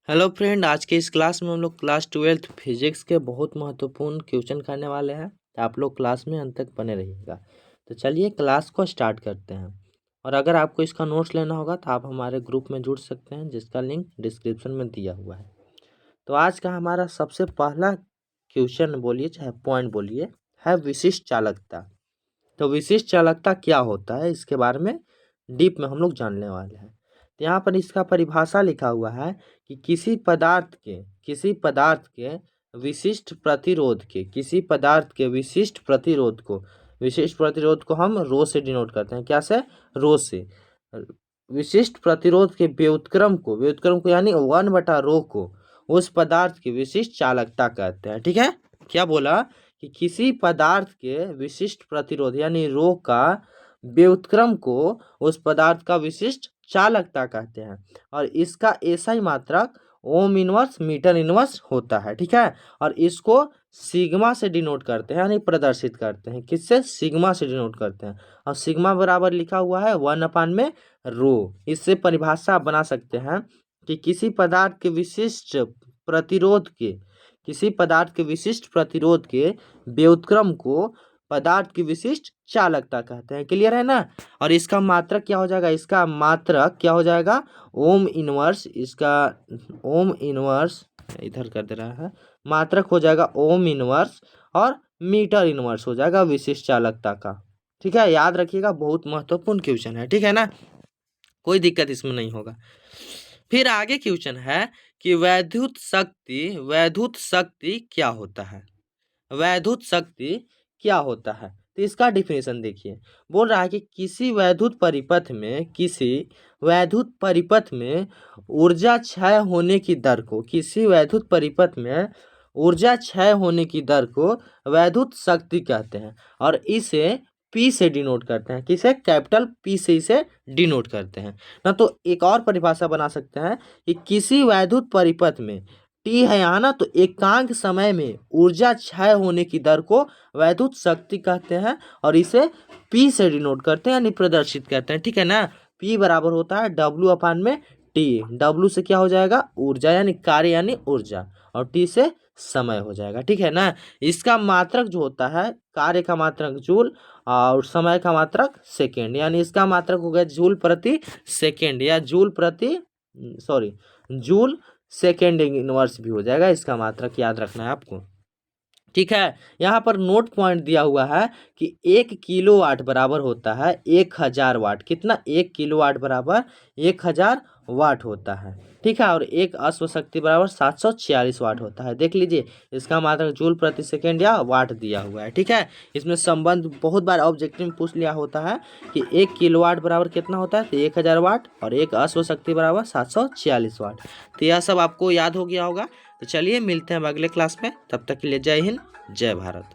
Hello friend, आज के इस क्लास में हम लोग क्लास 12th फिजिक्स के बहुत महत्वपूर्ण क्वेश्चन करने वाले हैं। तो आप लोग क्लास में अंत तक बने रहिएगा। तो चलिए क्लास को स्टार्ट करते हैं। और अगर आपको इसका नोट्स लेना होगा तो आप हमारे ग्रुप में जुड़ सकते हैं, जिसका लिंक डिस्क्रिप्शन में दिया हुआ है। तो आज का हमारा सबसे पहला क्वेश्चन बोलिए, चाहे पॉइंट बोलिए, है विशिष्ट चालकता। तो विशिष्ट चालकता क्या होता है, इसके बारे में डीप में हम लोग जानने वाले हैं। तो यहाँ पर इसका परिभाषा लिखा हुआ है कि किसी पदार्थ के विशिष्ट प्रतिरोध के विशिष्ट प्रतिरोध को हम रो से डिनोट करते हैं। क्या से? रो से। विशिष्ट प्रतिरोध के व्युत्क्रम को यानी 1/रो को उस पदार्थ की विशिष्ट चालकता कहते हैं। ठीक है, क्या बोला कि किसी पदार्थ के विशिष्ट प्रतिरोध यानी रो का व्युत्क्रम को उस पदार्थ का विशिष्ट चालकता कहते हैं। और इसका एसआई मात्रक ओम इनवर्स मीटर इनवर्स होता है। ठीक है, और इसको सिग्मा से डिनोट करते हैं यानी प्रदर्शित करते हैं। किससे? सिग्मा से डिनोट करते हैं। और सिग्मा बराबर लिखा हुआ है 1/रो। इससे परिभाषा आप बना सकते हैं कि किसी पदार्थ के विशिष्ट प्रतिरोध के व्युत्क्रम को पदार्थ की विशिष्ट चालकता कहते हैं। क्लियर है ना? और इसका मात्रक क्या हो जाएगा? Ohm inverse. इसका ओम इनवर्स इधर कर दे रहा है, मात्रक हो जाएगा ओम इनवर्स और मीटर इनवर्स हो जाएगा विशिष्ट चालकता का। ठीक है, याद रखिएगा, बहुत महत्वपूर्ण क्वेश्चन है। ठीक है ना, कोई दिक्कत इसमें नहीं होगा। फिर आगे क्वेश्चन है कि वैद्युत शक्ति क्या होता है। वैद्युत शक्ति क्या होता है, तो इसका डिफिनेशन देखिए। बोल रहा है कि किसी वैद्युत परिपथ में ऊर्जा क्षय होने की दर को वैद्युत शक्ति कहते हैं। और इसे पी से डिनोट करते हैं। किसे? कैपिटल पी से इसे डिनोट करते हैं ना। तो एक और परिभाषा बना सकते हैं कि किसी वैद्युत परिपथ में टी है यहाँ ना, तो एकांक समय में ऊर्जा क्षय होने की दर को वैद्युत शक्ति कहते हैं। और इसे पी से डिनोट करते हैं यानी प्रदर्शित करते हैं। ठीक है ना, पी बराबर होता है W/टी। W से क्या हो जाएगा? ऊर्जा यानी कार्य यानी ऊर्जा, और टी से समय हो जाएगा। ठीक है ना, इसका मात्रक जो होता है, कार्य का मात्रक जूल और समय का मात्रक सेकेंड, यानी इसका मात्रक हो गया जूल प्रति सेकेंड या जूल सेकेंड इनवर्स भी हो जाएगा। इसका मात्रक याद रखना है आपको। ठीक है, यहाँ पर नोट पॉइंट दिया हुआ है कि 1 किलोवाट बराबर होता है 1000 वाट। कितना? 1 किलोवाट बराबर 1000 वाट होता है। ठीक है, और एक अश्व शक्ति बराबर 746 वाट होता है। देख लीजिए, इसका मात्रक जूल प्रति सेकेंड या वाट दिया हुआ है। ठीक है, इसमें संबंध बहुत बार ऑब्जेक्टिव में पूछ लिया होता है कि 1 किलोवाट बराबर कितना होता है, तो 1000 वाट, और एक अश्व शक्ति बराबर 746 वाट। तो यह सब आपको याद हो गया होगा। तो चलिए मिलते हैं अब अगले क्लास में, तब तक के लिए जय हिंद, जय भारत।